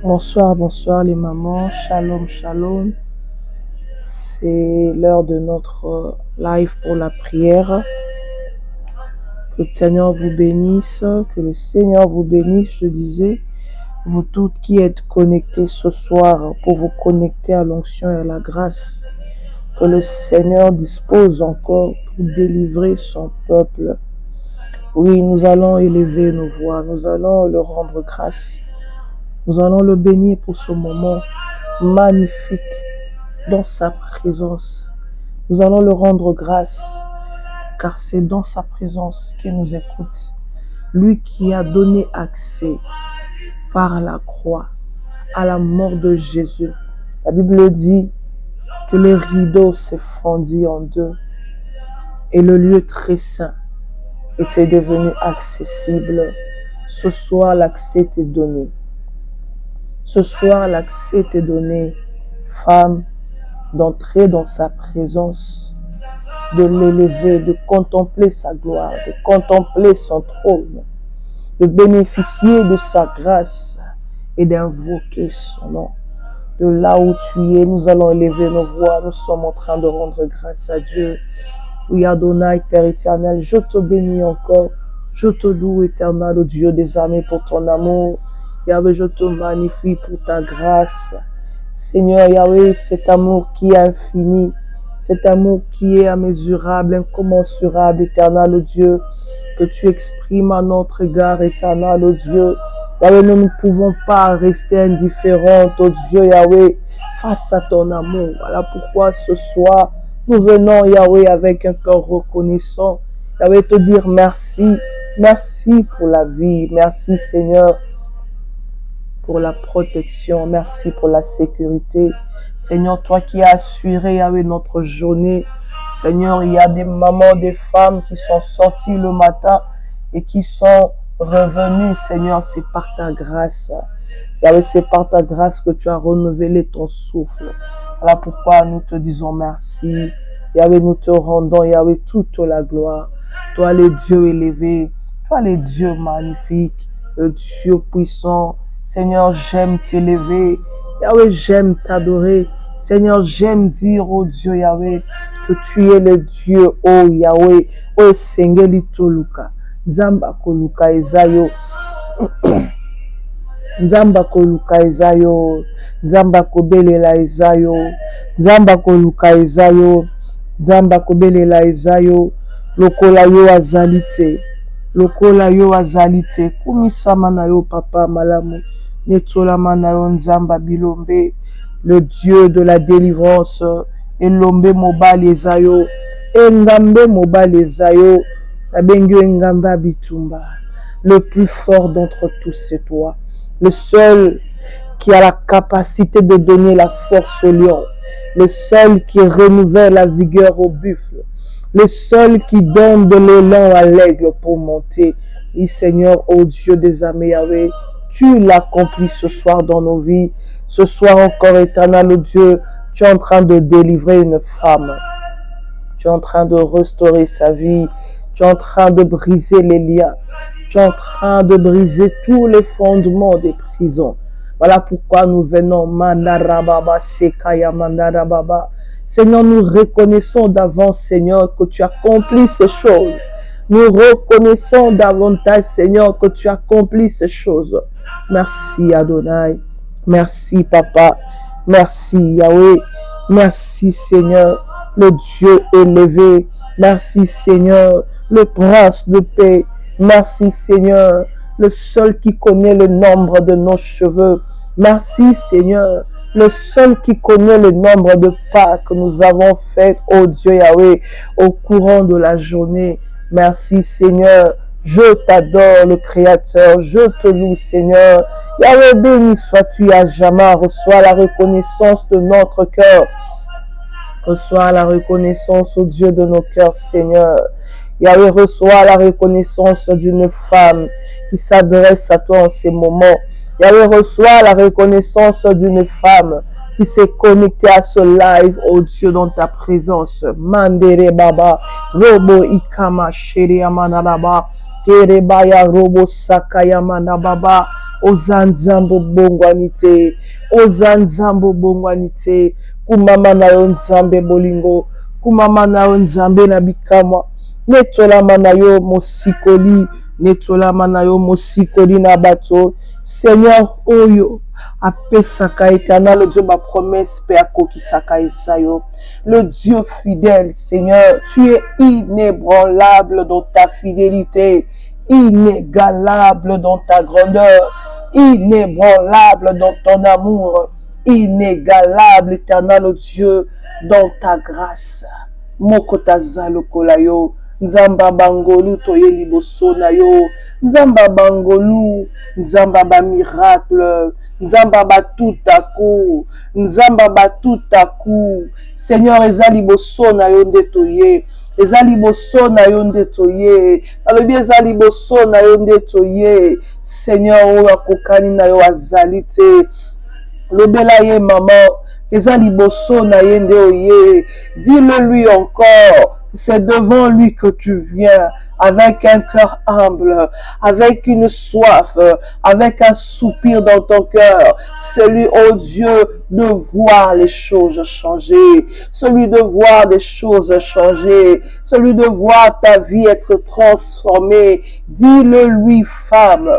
Bonsoir, bonsoir les mamans, shalom, shalom. C'est l'heure de notre live pour la prière. Que le Seigneur vous bénisse, que le Seigneur vous bénisse, je disais, vous toutes qui êtes connectées ce soir pour vous connecter à l'onction et à la grâce. Que le Seigneur dispose encore pour délivrer son peuple. Oui, nous allons élever nos voix, nous allons le rendre grâce. Nous allons le bénir pour ce moment magnifique dans sa présence. Nous allons le rendre grâce, car c'est dans sa présence qu'il nous écoute. Lui qui a donné accès par la croix à la mort de Jésus. La Bible dit que le rideau s'est fendu en deux et le lieu très saint était devenu accessible. Ce soir, l'accès t'est donné. Ce soir, l'accès t'est donné, femme, d'entrer dans sa présence, de l'élever, de contempler sa gloire, de contempler son trône, de bénéficier de sa grâce et d'invoquer son nom. De là où tu es, nous allons élever nos voix, nous sommes en train de rendre grâce à Dieu. Oui, Adonai, Père éternel, je te bénis encore, je te loue, éternel, au Dieu des armées, pour ton amour. Yahweh, je te magnifie pour ta grâce. Seigneur Yahweh, cet amour qui est infini, cet amour qui est immesurable, incommensurable, éternel, oh Dieu, que tu exprimes à notre égard, éternel, oh Dieu. Yahweh, nous ne pouvons pas rester indifférents, oh Dieu, Yahweh, face à ton amour. Voilà pourquoi ce soir, nous venons, Yahweh, avec un cœur reconnaissant. Yahweh, te dire merci. Merci pour la vie. Merci, Seigneur, pour la protection. Merci pour la sécurité. Seigneur, toi qui as assuré, Yahweh, notre journée. Seigneur, il y a des mamans, des femmes qui sont sorties le matin et qui sont revenues. Seigneur, c'est par ta grâce. Yahweh, c'est par ta grâce que tu as renouvelé ton souffle. Voilà pourquoi nous te disons merci. Yahweh, nous te rendons, Yahweh, toute la gloire. Toi, les dieux élevés, toi, les dieux magnifiques, le Dieu puissant. Seigneur, j'aime t'élever. Yahweh, j'aime t'adorer. Seigneur, j'aime dire au Dieu, Yahweh, que tu es le Dieu, oh Yahweh, oh Sengeli Toluka, Zamba Koluka Ezayo. Nzamba koluka ezayo, nzamba kobelela ezayo, nzamba koluka ezayo, nzamba kobelela ezayo, lokola yo azali te, lokola yo azali te, kumisama na yo papa malamu, netolama na yo nzamba bilombe, le Dieu de la délivrance, elombe mobali ezayo, engambe mobali ezayo, nabengyo engamba bitumba, le plus fort d'entre tous c'est toi. Le seul qui a la capacité de donner la force au lion, le seul qui renouvelle la vigueur au buffle, le seul qui donne de l'élan à l'aigle pour monter. Oui, Seigneur, ô Dieu des armées, Yahweh, tu l'accomplis ce soir dans nos vies. Ce soir encore, éternel, ô Dieu, tu es en train de délivrer une femme. Tu es en train de restaurer sa vie. Tu es en train de briser les liens. Tu es en train de briser tous les fondements des prisons. Voilà pourquoi nous venons. Mandarababa, Sekaya, Mandarababa. Seigneur, nous reconnaissons d'avance, Seigneur, que tu accomplis ces choses. Nous reconnaissons davantage, Seigneur, que tu accomplis ces choses. Merci, Adonai. Merci, Papa. Merci, Yahweh. Merci, Seigneur, le Dieu élevé. Merci, Seigneur, le prince de paix. Merci Seigneur, le seul qui connaît le nombre de nos cheveux. Merci Seigneur, le seul qui connaît le nombre de pas que nous avons fait, oh Dieu Yahweh, au courant de la journée. Merci Seigneur, je t'adore le Créateur, je te loue Seigneur. Yahweh, béni sois-tu à jamais, reçois la reconnaissance de notre cœur. Reçois la reconnaissance au Dieu de nos cœurs Seigneur. Yahweh, reçoit la reconnaissance d'une femme qui s'adresse à toi en ces moments. Yahweh, reçoit la reconnaissance d'une femme qui s'est connectée à ce live, oh Dieu, dans ta présence. Mandere Baba, Robo Ikama Sheri Amanaraba. Kerebaya robo sakaya manababa. Ozanzambo bongwanite. Ozanzambo bongwanite. Kumama na yo nzambe bolingo. Kumama na yo nzambe na bikamwa. Netolama na yo mosikoli. Netolama na yo mosikoli na bato. Seigneur oyo. Apesaka éternel, Dieu ma promesse, Péako Kisaka Esayo. Le Dieu fidèle, Seigneur, tu es inébranlable dans ta fidélité, inégalable dans ta grandeur, inébranlable dans ton amour, inégalable, éternel Dieu, dans ta grâce. Mokotaza lokolayo. Nzamba bangolu toye liboso na yo. Nzamba bangolu, nzamba ba miracle, nzamba ba tout à coup, nzamba ba tout à coup. Seigneur eza liboso na yo nde toye. Eza liboso na yo nde toye. Alobi eza liboso na yo nde toye. Seigneur oyo akokani na yo azali te. Lobela ye maman, eza liboso na ye nde oye. Dis-le lui encore. C'est devant lui que tu viens avec un cœur humble, avec une soif, avec un soupir dans ton cœur. Celui, oh Dieu, de voir les choses changer, celui de voir des choses changer, celui de voir ta vie être transformée. Dis-le lui, femme,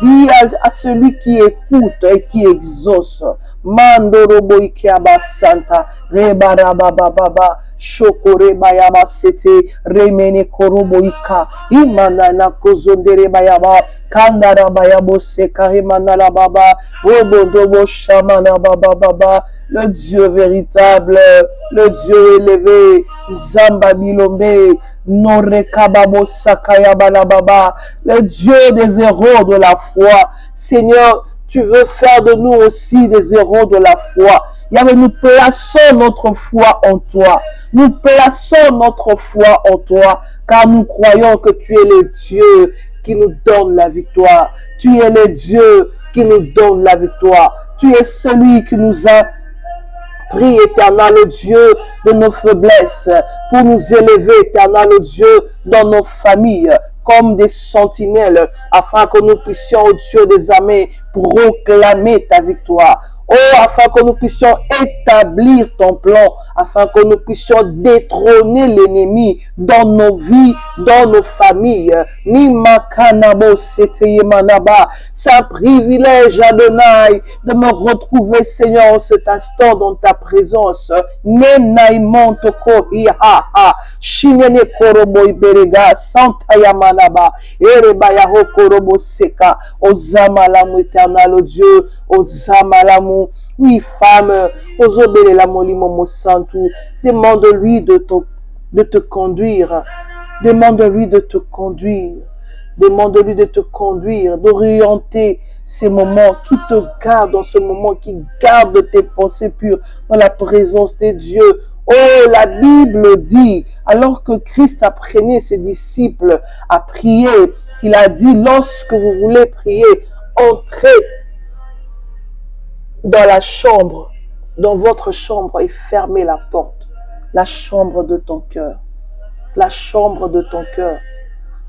dis à celui qui écoute et qui exauce. Mandorobo ikiaba santa, rebarabababa. Shokore bayaba sete remene koroboika imanana kozondere bayaba kandara bayabo sekare manala baba robodobo shamana baba baba. Le Dieu véritable, le Dieu élevé, Zamba Bilombe, Norekababo Sakaya Balababa, le Dieu des héros de la foi. Seigneur, tu veux faire de nous aussi des héros de la foi. Yahweh, nous plaçons notre foi en toi. Nous plaçons notre foi en toi, car nous croyons que tu es le Dieu qui nous donne la victoire. Tu es le Dieu qui nous donne la victoire. Tu es celui qui nous a pris, éternel Dieu, de nos faiblesses, pour nous élever, éternel Dieu, dans nos familles, comme des sentinelles, afin que nous puissions, Dieu des armées, proclamer ta victoire. Oh, afin que nous puissions établir ton plan, afin que nous puissions détrôner l'ennemi dans nos vies, dans nos familles. C'est un privilège, Adonai, de me retrouver, Seigneur, en cet instant dans ta présence. Shinene korobo iberega santa yamanaba erebaya hokorobo seka ozamalamu éternel Dieu ozamalamu. Oui, femme, ozobele la molimo mosantu, demande-lui de te conduire, demande-lui de te conduire, demande-lui de te conduire, d'orienter ces moments, qui te garde dans ce moment, qui garde tes pensées pures dans la présence de Dieu. Oh, la Bible dit, alors que Christ apprenait ses disciples à prier, il a dit, lorsque vous voulez prier, entrez dans la chambre, dans votre chambre et fermez la porte. La chambre de ton cœur. La chambre de ton cœur.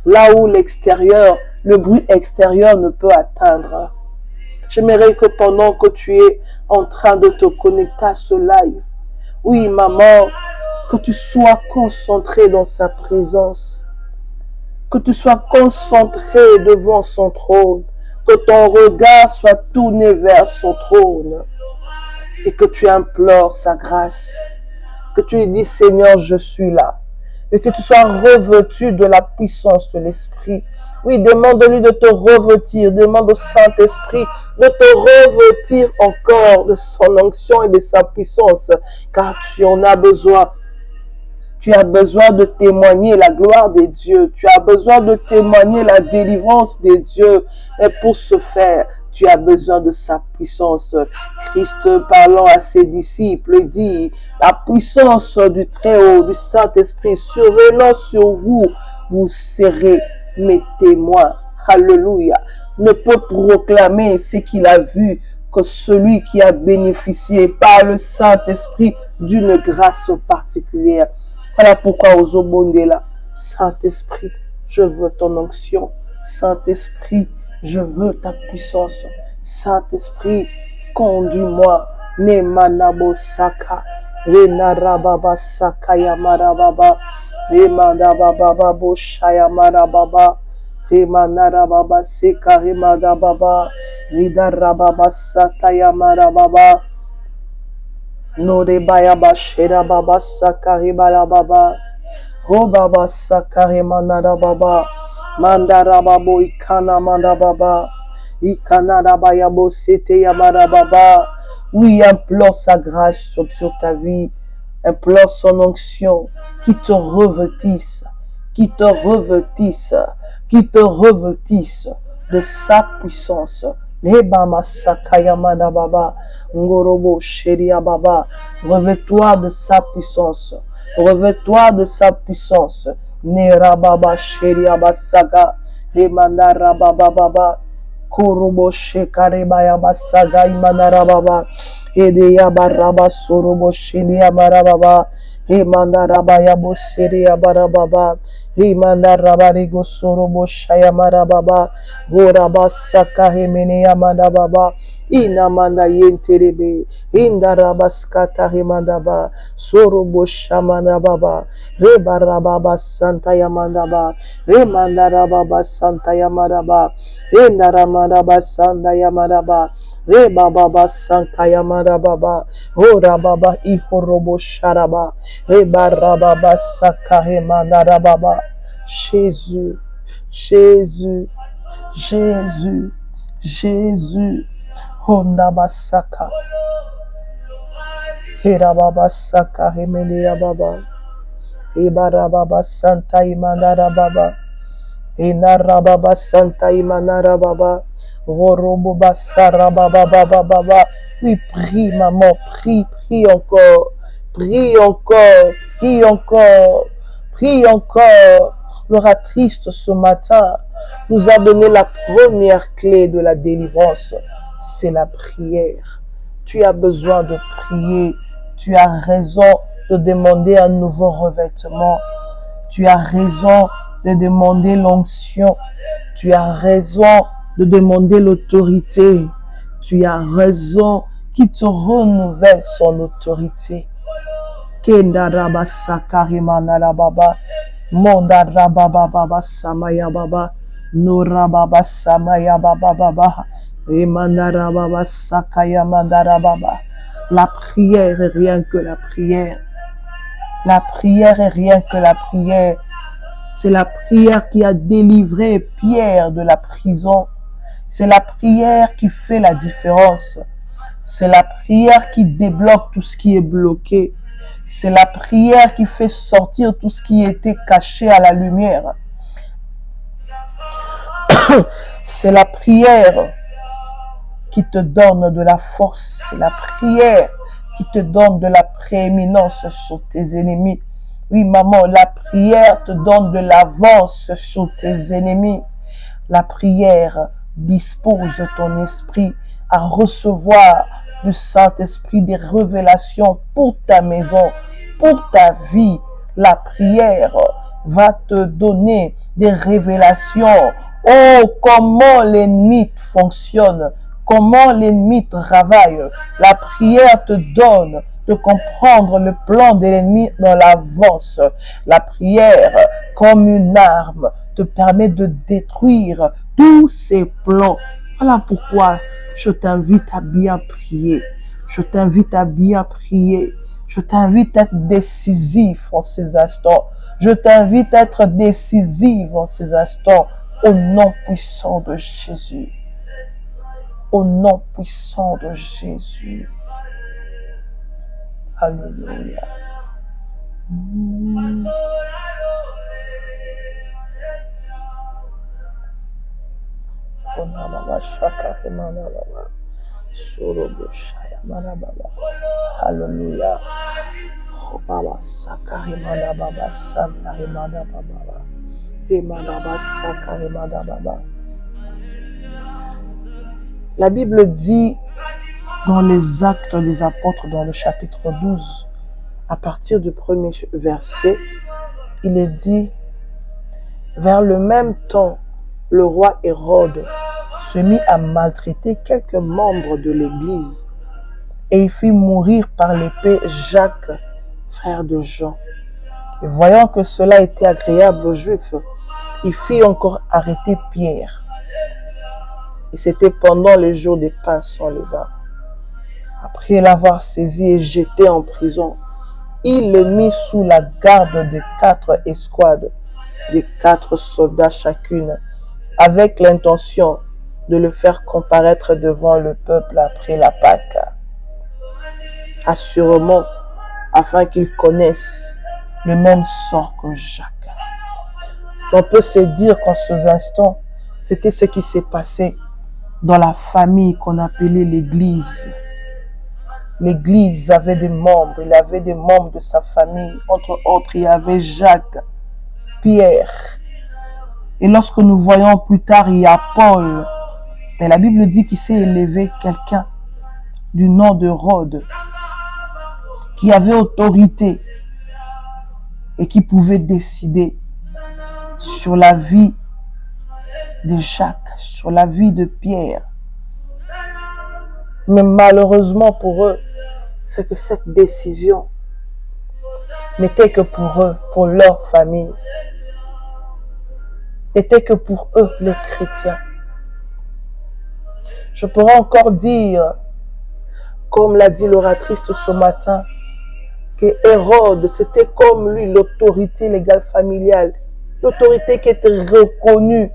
Là où l'extérieur, le bruit extérieur ne peut atteindre. J'aimerais que pendant que tu es en train de te connecter à ce live, oui, maman, que tu sois concentré dans sa présence. Que tu sois concentré devant son trône. Que ton regard soit tourné vers son trône. Et que tu implores sa grâce. Que tu lui dis, Seigneur, je suis là. Et que tu sois revêtu de la puissance de l'Esprit. Oui, demande-lui de te revêtir. Demande au Saint-Esprit de te revêtir encore de son onction et de sa puissance. Car tu en as besoin. Tu as besoin de témoigner la gloire de Dieu. Tu as besoin de témoigner la délivrance de Dieu. Et pour ce faire, tu as besoin de sa puissance. Christ, parlant à ses disciples, dit, la puissance du Très-Haut, du Saint-Esprit, survenant sur vous, vous serez mes témoins. Alléluia. Ne peut proclamer ce qu'il a vu que celui qui a bénéficié par le Saint-Esprit d'une grâce particulière. Voilà pourquoi aux Obondela, Saint-Esprit, je veux ton onction, Saint-Esprit, je veux ta puissance. Saint-Esprit, conduis-moi. Nemanabo Saka. Renarababa Sakaya Marababa. Remanababa Boshaya Marababa. Remanarababa Seka Remadababa. Ridarababa Sataya Marababa. Norebaya Bashera Baba Sakari Balababa. Robaba Sakari Manarababa. Mandarababo Ikana Mandababa. Ikanarabayabo Sete Yamarababa. Oui, implore sa grâce sur ta vie. Implore son onction qui te revêtisse, qui te revêtisse, qui te revêtisse de sa puissance. Reba Masakaya Mandababa. Ngorobo Sheria Baba. Revêt-toi de sa puissance. Revêt-toi de sa puissance. Nerababa Sheria Basaga. Remandara Baba Baba. Kurubo Shekarebaya Basaga Imanarababa. Edeya Baraba Sorobo Sheria Marababa. Hemandarabaya Boseria Barababa. Hemandarabarigo Sorobo Shaya Marababa. Horaba Saka Hemenea Mandababa. Inamanda Yenterebe. Indarabaskata Hemandaba. Sorobo Shamanababa. Rebarababa Santa Yamandaba. Remandarababa Santa Yamaraba. Endaramandaba Santa Yamaraba. Rebaba Sankaya Marababa. Horababa Ihorobo Sharaba. Rebarababa Sakahe Mandarababa. Jésus, Jésus, Jésus, Jésus. Hondaba Saka. Herababa Saka Hemelia Baba. Ebarababa Santa Imandarababa. Enarababa Santa Imanarababa. Roroboba Sarababa Baba Baba. Oui, prie, maman, prie, prie encore. Prie encore, prie encore, prie encore. L'oratrice ce matin nous a donné la première clé de la délivrance. C'est la prière. Tu as besoin de prier. Tu as raison de demander un nouveau revêtement. Tu as raison de demander l'onction. Tu as raison de demander l'autorité. Tu as raison qui te renouvelle son autorité. Kenda raba sakari manara baba, monda raba baba samaya baba, nora baba samaya baba baba, emanara baba sakaya mandara baba. La prière est rien que la prière. La prière est rien que la prière. C'est la prière qui a délivré Pierre de la prison. C'est la prière qui fait la différence. C'est la prière qui débloque tout ce qui est bloqué. C'est la prière qui fait sortir tout ce qui était caché à la lumière. C'est la prière qui te donne de la force. C'est la prière qui te donne de la prééminence sur tes ennemis. Oui, maman, la prière te donne de l'avance sur tes ennemis. La prière dispose ton esprit à recevoir du Saint-Esprit des révélations pour ta maison, pour ta vie. La prière va te donner des révélations. Oh, comment l'ennemi fonctionne, comment l'ennemi travaille. La prière te donne de comprendre le plan de l'ennemi dans l'avance. La prière, comme une arme, te permet de détruire tous ces plans. Voilà pourquoi je t'invite à bien prier. Je t'invite à bien prier. Je t'invite à être décisif en ces instants. Je t'invite à être décisive en ces instants. Au nom puissant de Jésus. Au nom puissant de Jésus. Alléluia. Alléluia. Baba Sakarimana Baba Santarimana Baba Emana Sakarimana Baba. La Bible dit dans les Actes des Apôtres, dans le chapitre 12, à partir du premier verset, il est dit: vers le même temps, le roi Hérode se mit à maltraiter quelques membres de l'Église et il fit mourir par l'épée Jacques, frère de Jean. Et voyant que cela était agréable aux Juifs, il fit encore arrêter Pierre. Et c'était pendant les jours des pains sans levain. Après l'avoir saisi et jeté en prison, il le mit sous la garde de 4 escouades, de 4 soldats chacune, avec l'intention de le faire comparaître devant le peuple après la Pâque. Assurément, afin qu'il connaisse le même sort que Jacques. On peut se dire qu'en ce instant, c'était ce qui s'est passé dans la famille qu'on appelait l'Église. L'Église avait des membres, il avait des membres de sa famille. Entre autres, il y avait Jacques, Pierre. Et lorsque nous voyons plus tard, il y a Paul. Mais la Bible dit qu'il s'est élevé quelqu'un du nom de Rhodes, qui avait autorité et qui pouvait décider sur la vie de Jacques, sur la vie de Pierre. Mais malheureusement pour eux, c'est que cette décision n'était que pour eux, pour leur famille. N'était que pour eux, les chrétiens. Je pourrais encore dire, comme l'a dit l'oratrice ce matin, que Hérode, c'était comme lui l'autorité légale familiale, l'autorité qui était reconnue.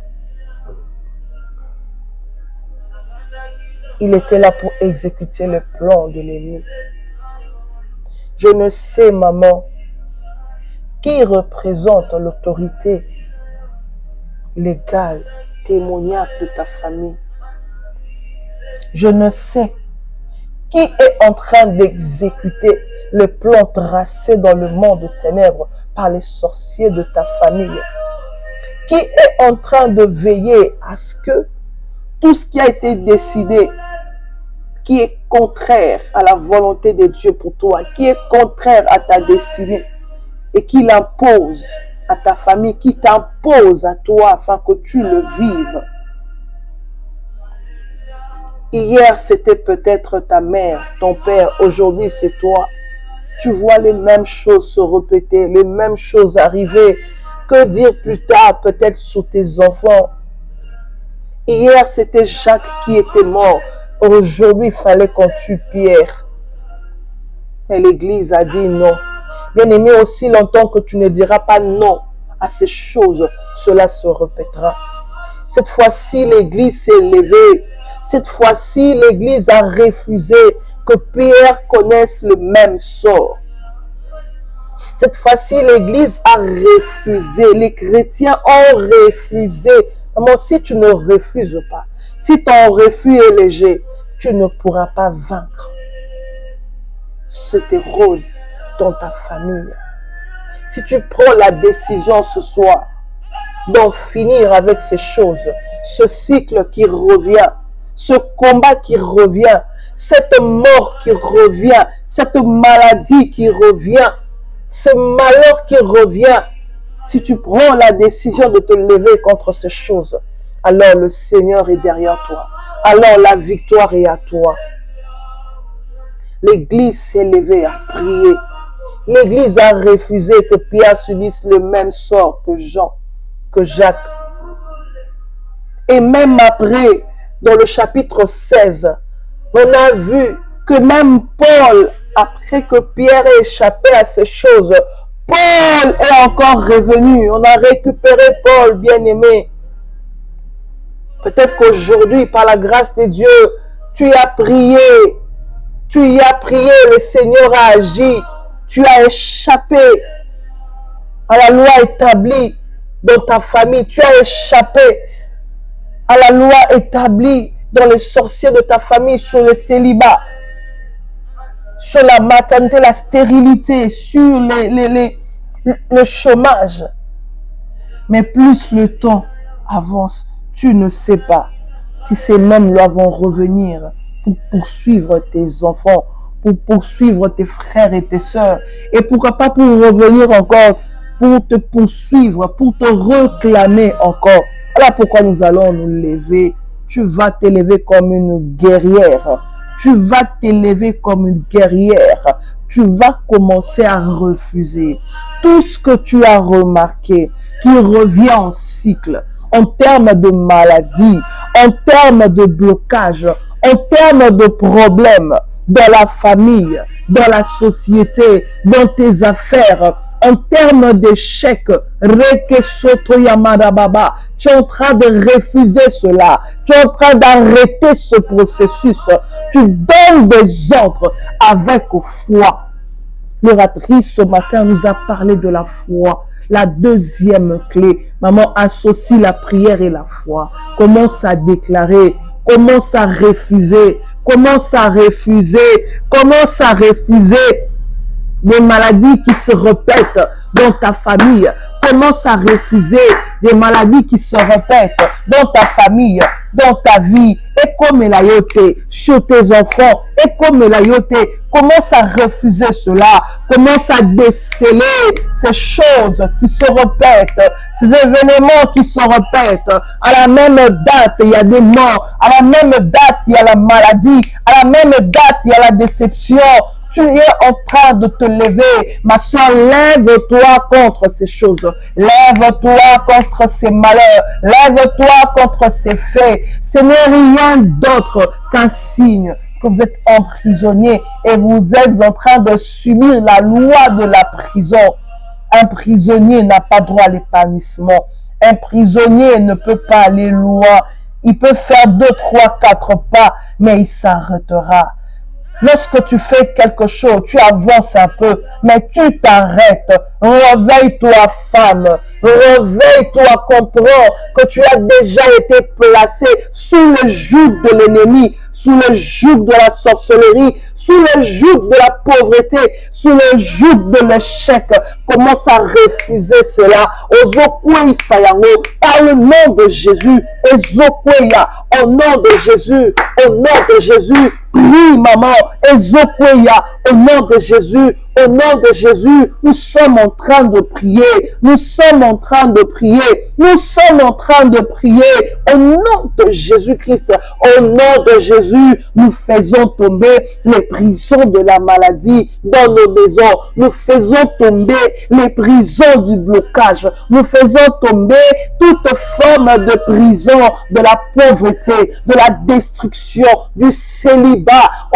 Il était là pour exécuter le plan de l'ennemi. Je ne sais, maman, qui représente l'autorité légale, témoignage de ta famille. Je ne sais qui est en train d'exécuter le plan tracé dans le monde de ténèbres par les sorciers de ta famille. Qui est en train de veiller à ce que tout ce qui a été décidé, qui est contraire à la volonté de Dieu pour toi, qui est contraire à ta destinée et qui l'impose à ta famille, qui t'impose à toi afin que tu le vives. Hier, c'était peut-être ta mère, ton père. Aujourd'hui, c'est toi. Tu vois les mêmes choses se répéter, les mêmes choses arriver. Que dire plus tard, peut-être sur tes enfants? Hier, c'était Jacques qui était mort. Aujourd'hui, il fallait qu'on tue Pierre. Et l'Église a dit non. Bien-aimé, aussi longtemps que tu ne diras pas non à ces choses, cela se répétera. Cette fois-ci, l'Église s'est levée. Cette fois-ci, l'Église a refusé que Pierre connaisse le même sort. Cette fois-ci, l'Église a refusé. Les chrétiens ont refusé. Maman, si tu ne refuses pas, si ton refus est léger, tu ne pourras pas vaincre cet Hérode dans ta famille. Si tu prends la décision ce soir d'en finir avec ces choses, ce cycle qui revient, ce combat qui revient, cette mort qui revient, cette maladie qui revient, ce malheur qui revient, si tu prends la décision de te lever contre ces choses, alors le Seigneur est derrière toi. Alors la victoire est à toi. L'Église s'est levée à prier. L'Église a refusé que Pierre subisse le même sort que Jean, que Jacques. Et même après, dans le chapitre 16, on a vu que même Paul, après que Pierre ait échappé à ces choses, Paul est encore revenu. On a récupéré Paul, bien-aimé. Peut-être qu'aujourd'hui, par la grâce de Dieu, tu y as prié. Tu y as prié, le Seigneur a agi. Tu as échappé à la loi établie dans ta famille. Tu as échappé à la loi établie dans les sorciers de ta famille, sur le célibat, sur la maternité, la stérilité, sur le chômage. Mais plus le temps avance, tu ne sais pas si ces mêmes lois vont revenir pour poursuivre tes enfants, pour poursuivre tes frères et tes sœurs, et pourquoi pas pour revenir encore, pour te poursuivre, pour te réclamer encore. Voilà pourquoi nous allons nous lever. Tu vas t'élever comme une guerrière. Tu vas t'élever comme une guerrière. Tu vas commencer à refuser tout ce que tu as remarqué qui revient en cycle, en termes de maladie, en termes de blocage, en termes de problèmes dans la famille, dans la société, dans tes affaires, en termes d'échec. Tu es en train de refuser cela. Tu es en train d'arrêter ce processus. Tu donnes des ordres avec foi. L'oratrice ce matin nous a parlé de la foi. La deuxième clé, maman, associe la prière et la foi. Commence à déclarer, commence à refuser, commence à refuser, commence à refuser des maladies qui se répètent dans ta famille. Commence à refuser des maladies qui se répètent dans ta famille, dans ta vie. Et comme la yoté sur tes enfants, et comme la yoté, commence à refuser cela. Commence à déceler ces choses qui se répètent, ces événements qui se répètent. À la même date, il y a des morts. À la même date, il y a la maladie. À la même date, il y a la déception. Tu es en train de te lever. Ma soeur, lève-toi contre ces choses. Lève-toi contre ces malheurs. Lève-toi contre ces faits. Ce n'est rien d'autre qu'un signe que vous êtes emprisonné et vous êtes en train de subir la loi de la prison. Un prisonnier n'a pas droit à l'épanouissement. Un prisonnier ne peut pas aller loin. Il peut faire 2, 3, 4 pas, mais il s'arrêtera. Lorsque tu fais quelque chose, tu avances un peu, mais tu t'arrêtes. Réveille-toi, femme. Réveille-toi, comprends que tu as déjà été placé sous le joug de l'ennemi, sous le joug de la sorcellerie, sous le joug de la pauvreté, sous le joug de l'échec. Commence à refuser cela. Par le nom de Jésus, au nom de Jésus, au nom de Jésus, prie maman, Ezokweya, au nom de Jésus, au nom de Jésus, nous sommes en train de prier, nous sommes en train de prier, nous sommes en train de prier, au nom de Jésus-Christ, au nom de Jésus, nous faisons tomber les prisons de la maladie dans nos maisons, nous faisons tomber les prisons du blocage, nous faisons tomber toute forme de prison, de la pauvreté, de la destruction, du célibat,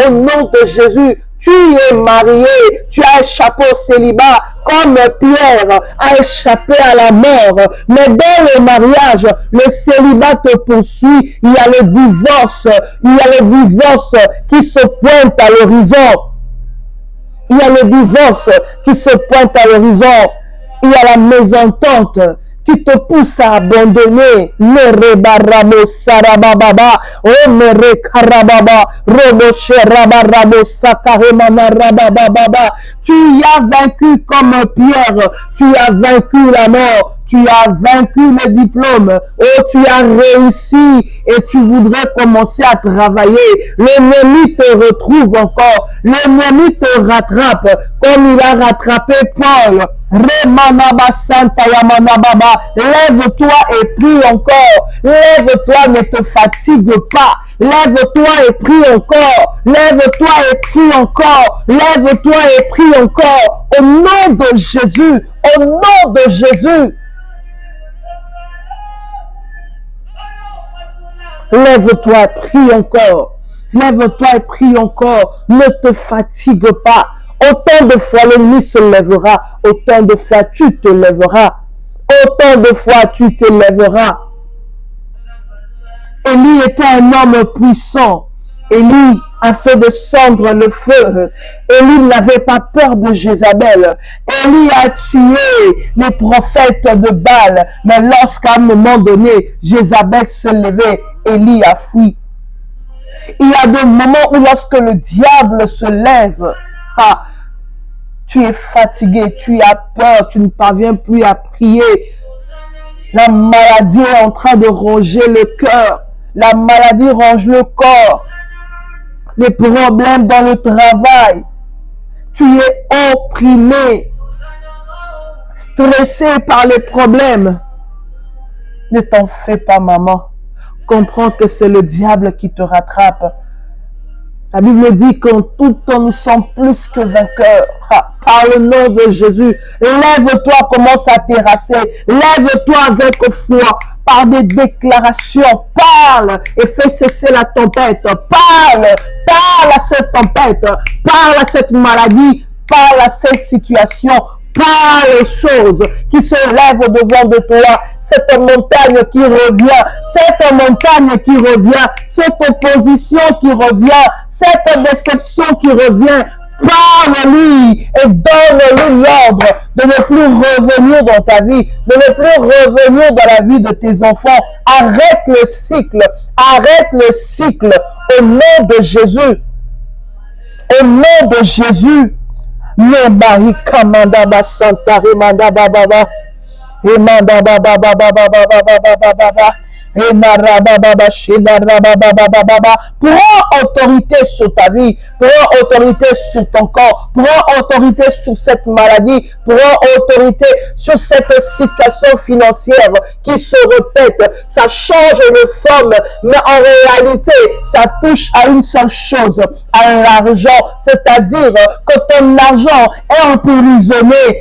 au nom de Jésus. Tu es marié, tu as échappé au célibat comme Pierre a échappé à la mort. Mais dans le mariage, le célibat te poursuit. Il y a le divorce, il y a le divorce qui se pointe à l'horizon. Il y a le divorce qui se pointe à l'horizon. Il y a la mésentente qui te pousse à abandonner. Mere barabo sarababa, o mere karababa, roboche rabarabo sakaremana rabababa. Tu as vaincu comme Pierre, tu as vaincu la mort. Tu as vaincu le diplôme, oh, tu as réussi et tu voudrais commencer à travailler. L'ennemi te retrouve encore, l'ennemi te rattrape comme il a rattrapé Paul. Remanaba Santa Yamanababa, lève-toi et prie encore. Lève-toi, ne te fatigue pas. Lève-toi et prie encore. Lève-toi et prie encore. Lève-toi et prie encore. Au nom de Jésus, au nom de Jésus. Lève-toi, prie encore. Lève-toi et prie encore. Ne te fatigue pas. Autant de fois l'ennemi se lèvera, autant de fois tu te lèveras. Autant de fois tu te lèveras. Élie était un homme puissant. Élie a fait descendre le feu. Élie n'avait pas peur de Jézabel. Élie a tué les prophètes de Baal. Mais lorsqu'à un moment donné, Jézabel se levait, Élie a fui. Il y a des moments où lorsque le diable se lève, tu es fatigué, tu as peur, tu ne parviens plus à prier. La maladie est en train de ronger le cœur. La maladie ronge le corps. Les problèmes dans le travail. Tu es opprimé, stressé par les problèmes. Ne t'en fais pas, maman. Comprends que c'est le diable qui te rattrape. La Bible dit qu'en tout temps, nous sommes plus que vainqueurs. Par le nom de Jésus, lève-toi, commence à terrasser. Lève-toi avec foi, par des déclarations. Parle et fais cesser la tempête. Parle à cette tempête. Parle à cette maladie. Parle à cette situation. Parle aux choses qui se lèvent devant de toi. Cette montagne qui revient, cette montagne qui revient, cette opposition qui revient, cette déception qui revient. Parle-lui et donne-lui l'ordre de ne plus revenir dans ta vie, de ne plus revenir dans la vie de tes enfants. Arrête le cycle au nom de Jésus. Au nom de Jésus. Nebari kamanda basanta remanda bababa. Emanda bababa bababa. Prends autorité sur ta vie, prends autorité sur ton corps, prends autorité sur cette maladie, prends autorité sur cette situation financière qui se répète. Ça change de forme, mais en réalité, ça touche à une seule chose, à l'argent. C'est-à-dire que ton argent est emprisonné,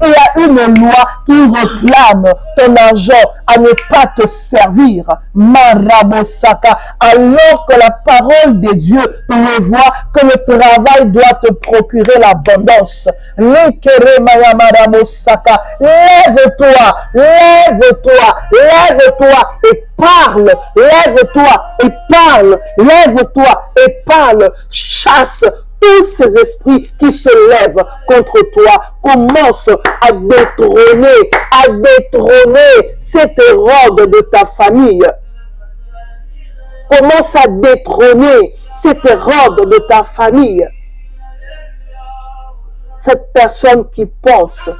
Il y a une loi qui réclame ton argent à ne pas te servir. Marabosaka. Alors que la parole de Dieu prévoit que le travail doit te procurer l'abondance. Lève-toi et parle. Lève-toi et parle. Chasse tous ces esprits qui se lèvent contre toi. Commence à détrôner cette Hérode de ta famille. Commence à détrôner cette Hérode de ta famille. Cette personne qui pense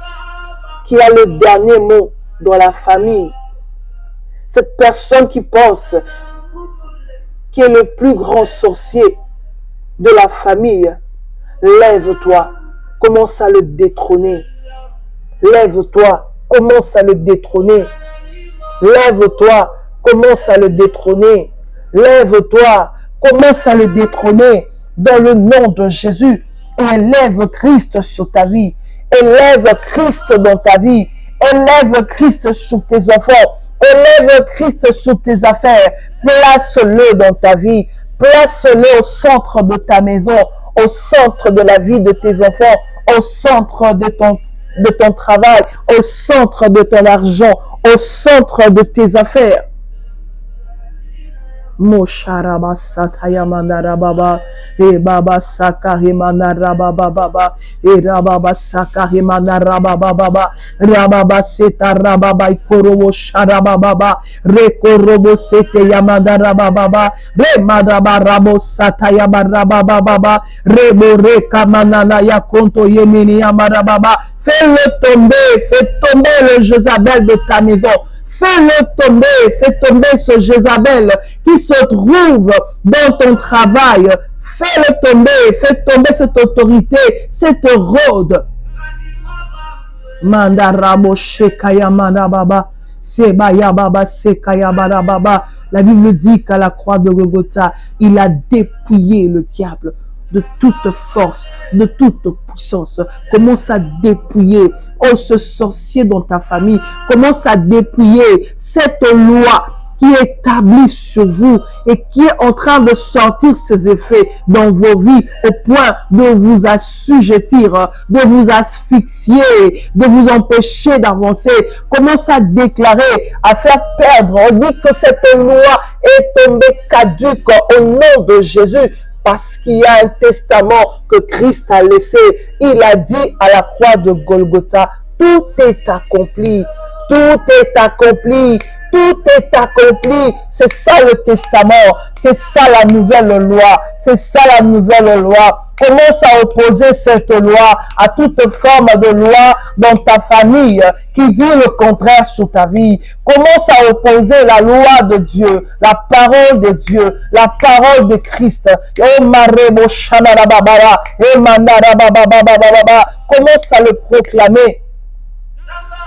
qu'il a le dernier mot dans la famille. Cette personne qui pense qu'il est le plus grand sorcier de la famille. Lève-toi, commence à le détrôner. Lève-toi, commence à le détrôner. Lève-toi, commence à le détrôner. Lève-toi, commence à le détrôner dans le nom de Jésus. Élève Christ sur ta vie. Élève Christ dans ta vie. Élève Christ sur tes enfants. Élève Christ sur tes affaires. Place-le dans ta vie. Place-le au centre de ta maison, au centre de la vie de tes enfants, au centre de ton travail, au centre de ton argent, au centre de tes affaires. Mosharaba sataya manara baba e baba sakari manara baba baba e rababa sakari manara baba baba rababa seta rababa ikorobo sharaba baba rekorobo sete yamadara baba baba remadaba rabo sataya baraba baba rebo reka manana ya konto yemini yamara baba. Fais-le tomber le Jézabel de ta maison. Fais-le tomber, fais tomber ce Jézabel qui se trouve dans ton travail. Fais-le tomber, fais tomber cette autorité, cette Hérode. Mandarabo shekaya manababa, sebaya baba sekaya barababa. La Bible dit qu'à la croix de Golgotha, il a dépouillé le diable de toute force, de toute puissance. Commence à dépouiller, ce sorcier dans ta famille. Commence à dépouiller cette loi qui est établie sur vous et qui est en train de sortir ses effets dans vos vies au point de vous assujettir, de vous asphyxier, de vous empêcher d'avancer. Commence à déclarer, à faire perdre. On dit que cette loi est tombée caduque au nom de Jésus. Parce qu'il y a un testament que Christ a laissé. Il a dit à la croix de Golgotha, tout est accompli. Tout est accompli. Tout est accompli. C'est ça le testament. C'est ça la nouvelle loi. C'est ça la nouvelle loi. Commence à opposer cette loi à toute forme de loi dans ta famille qui dit le contraire sur ta vie. Commence à opposer la loi de Dieu, la parole de Dieu, la parole de Christ. Commence à le proclamer.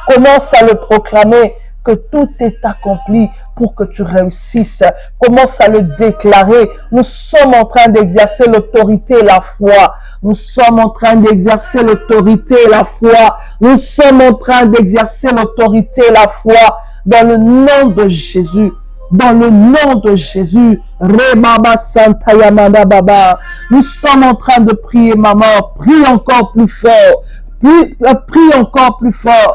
Commence à le proclamer que tout est accompli pour que tu réussisses. Commence à le déclarer. Nous sommes en train d'exercer l'autorité et la foi. Nous sommes en train d'exercer l'autorité et la foi. Nous sommes en train d'exercer l'autorité et la foi dans le nom de Jésus. Dans le nom de Jésus, Rebaba Santa Yamada Baba. Nous sommes en train de prier, maman. Prie encore plus fort. Prie encore plus fort.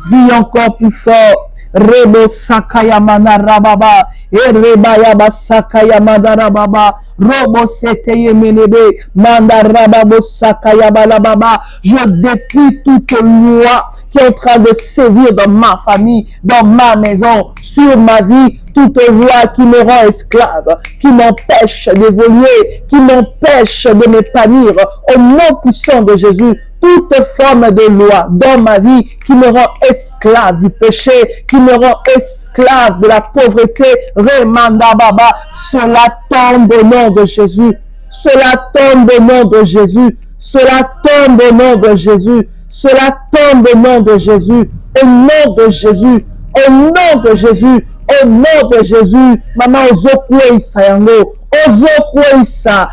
Prie encore plus fort. Rebo Sakayamana Rababa. Et Rebayaba Sakayamada Rababa. Robo Seteye Menebe. Manda Rababo Sakayabala Baba. Je déplie toute loi qui est en train de sévir dans ma famille, dans ma maison, sur ma vie. Toute loi qui me rend esclave, qui m'empêche d'évoluer, qui m'empêche de m'épanouir, au nom puissant de Jésus, toute forme de loi dans ma vie qui me rend esclave du péché, qui me rend esclave de la pauvreté, Remanda Baba, cela tombe au nom de Jésus, cela tombe au nom de Jésus, cela tombe au nom de Jésus, cela tombe au nom de Jésus, au nom de Jésus, au nom de Jésus, au nom de Jésus, maman, Ozokwesa yango, Ozokwesa,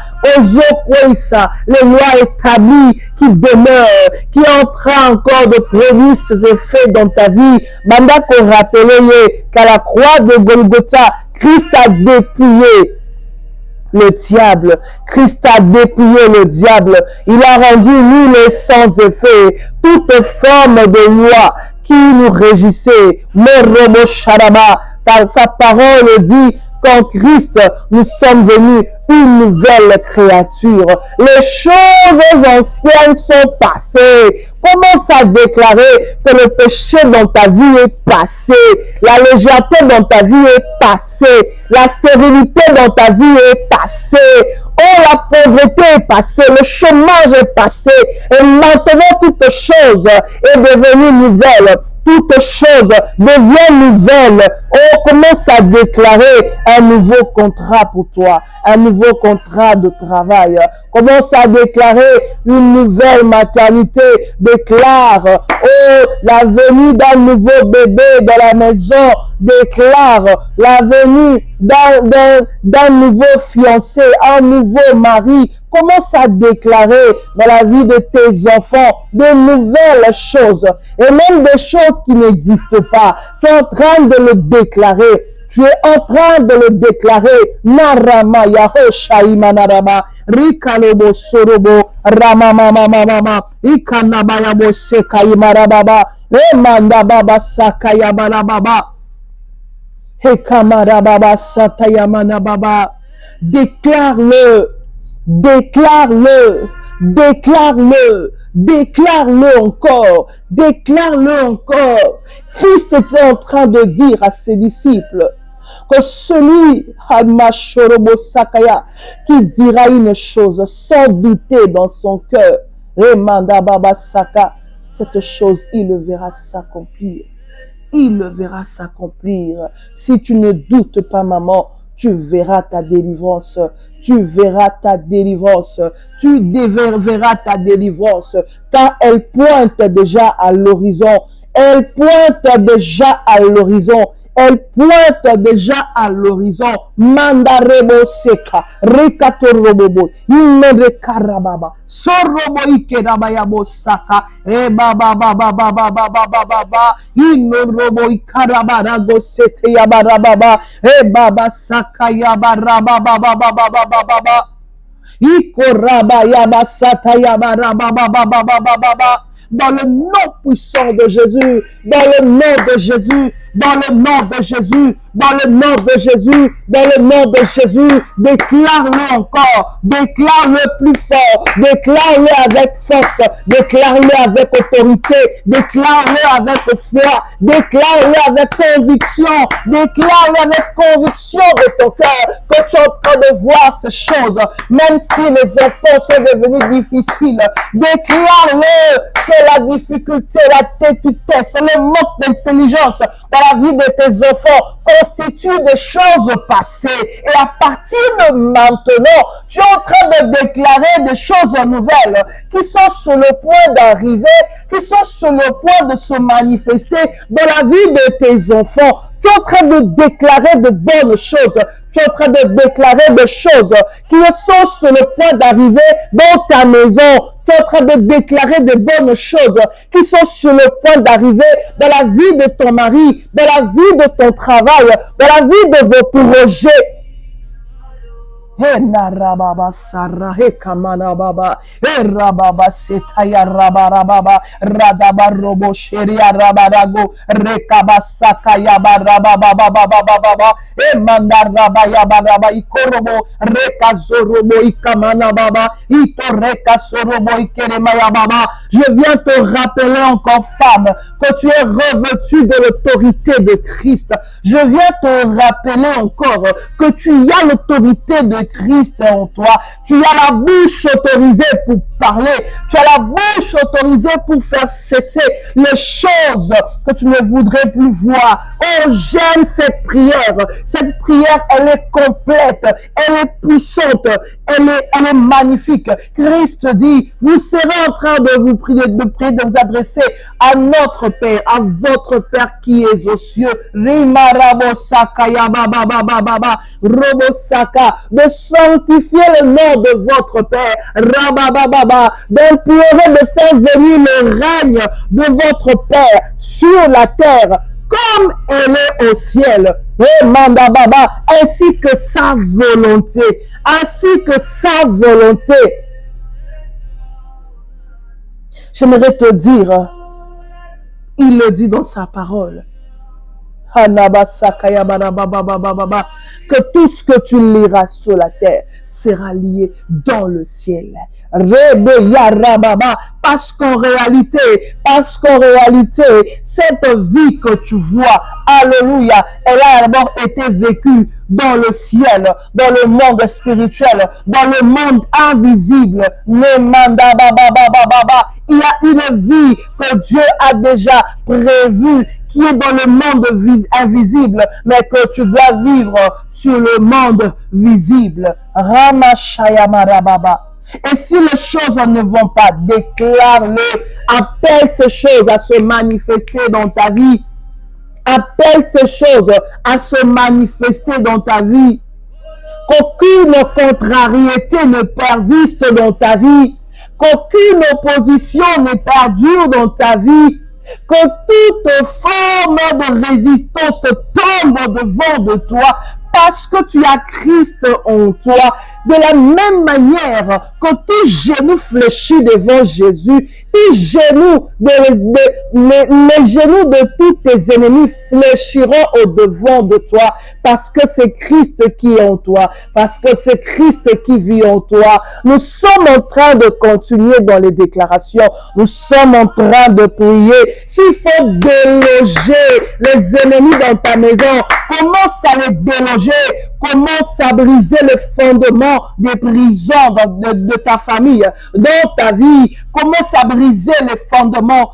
les lois établies qui demeurent, qui est en train encore de produire ses effets dans ta vie. Manda qu'on rappelle qu'à la croix de Golgotha, Christ a dépouillé le diable. Christ a dépouillé le diable. Il a rendu nul et sans effet toute forme de loi qui nous régissait. Merobo Sharaba, car sa parole dit qu'en Christ, nous sommes venus une nouvelle créature. Les choses anciennes sont passées. Commence à déclarer que le péché dans ta vie est passé. La légèreté dans ta vie est passée. La stérilité dans ta vie est passée. Oh, la pauvreté est passée, le chômage est passé, et maintenant toute chose est devenue nouvelle. Toute chose devient nouvelle. On commence à déclarer un nouveau contrat pour toi, un nouveau contrat de travail. Commence à déclarer une nouvelle maternité. Déclare, oh, la venue d'un nouveau bébé dans la maison. Déclare la venue d'un nouveau fiancé, un nouveau mari. Commence à déclarer dans la vie de tes enfants de nouvelles choses et même des choses qui n'existent pas. Tu es en train de le déclarer. Tu es en train de le déclarer. Narama Yahosha Imanarama Rikalobo Sorobo Rama Mama Mama Ikanabayabo Seka Imarababa Remanda Baba Sakayabala Baba Hekamarababa Satayamana Baba. Déclare-le. Déclare-le, déclare-le, déclare-le encore, déclare-le encore. Christ était en train de dire à ses disciples que celui, Hamashorobo Sakaya, qui dira une chose sans douter dans son cœur, Remanda Baba Saka, cette chose, il le verra s'accomplir. Il le verra s'accomplir. Si tu ne doutes pas, maman, tu verras ta délivrance. Tu verras ta délivrance. Tu verras ta délivrance. Car elle pointe déjà à l'horizon. Elle pointe déjà à l'horizon. Elle pointe déjà à l'horizon. Mandarebo seka. Rekatorobobo. Imere karababa. Sorobo ikerabayabo saka. E baba baba baba baba baba. Inorobo ikarabarago sete yabarababa. E baba saka yabarababa baba baba baba. Ikoraba yabasata yabarababa baba baba. Dans le nom puissant de Jésus, dans le nom de Jésus, dans le nom de Jésus, dans le nom de Jésus, dans le nom de Jésus, déclare-le encore, déclare-le plus fort, déclare-le avec force, déclare-le avec autorité, déclare-le avec foi, déclare-le avec conviction, déclare-le avec conviction de ton cœur que tu es en train de voir ces choses, même si les enfants sont devenus difficiles, déclare-le que la difficulté, la tétutesse, le manque d'intelligence dans la vie de tes enfants constituent des choses passées. Et à partir de maintenant, tu es en train de déclarer des choses nouvelles qui sont sur le point d'arriver, qui sont sur le point de se manifester dans la vie de tes enfants. Tu es en train de déclarer de bonnes choses. Tu es en train de déclarer des choses qui sont sur le point d'arriver dans ta maison. Tu es en train de déclarer de bonnes choses qui sont sur le point d'arriver dans la vie de ton mari, dans la vie de ton travail, dans la vie de vos projets. Rababa Sarra Kamana Baba Rababa Setaya Rabarababa Radaba Robo Sheria Rabarago Rekaba Sakaya Barababa Baba Emanda Rabaya Baraba Ikorobo Reka Zorobo Ikamana Baba Ito Reka Sorobo Ikeremaya Baba. Je viens te rappeler encore, femme, que tu es revêtue de l'autorité de Christ. Je viens te rappeler encore que tu as l'autorité de Christ en toi. Tu as la bouche autorisée pour parler. Tu as la bouche autorisée pour faire cesser les choses que tu ne voudrais plus voir. Oh, j'aime cette prière. Cette prière, elle est complète. Elle est puissante. Elle est magnifique. Christ dit, vous serez en train de vous prier, de vous adresser à notre Père, à votre Père qui est aux cieux. De sanctifier le nom de votre Père. D'implorer de faire venir le règne de votre Père sur la terre comme elle est au ciel. Ainsi que sa volonté. Ainsi que sa volonté. J'aimerais te dire, il le dit dans sa parole, que tout ce que tu liras sur la terre sera lié dans le ciel. Parce qu'en réalité, cette vie que tu vois, alléluia, elle a d'abord été vécue dans le ciel, dans le monde spirituel, dans le monde invisible. Il y a une vie que Dieu a déjà prévue, qui est dans le monde invisible, mais que tu dois vivre sur le monde visible. Ramashayamarababa. Et si les choses ne vont pas, déclare-le. Appelle ces choses à se manifester dans ta vie. Appelle ces choses à se manifester dans ta vie. Qu'aucune contrariété ne persiste dans ta vie. Qu'aucune opposition ne perdure dans ta vie. Que toute forme de résistance tombe devant de toi parce que tu as Christ en toi. De la même manière que tout genou fléchit devant Jésus, les genoux de tous tes ennemis fléchiront au devant de toi parce que c'est Christ qui est en toi, parce que c'est Christ qui vit en toi. Nous sommes en train de continuer dans les déclarations, nous sommes en train de prier. S'il faut déloger les ennemis dans ta maison, commence à les déloger, commence à briser le fondement des prisons de ta famille, dans ta vie. Commence à briser les fondements,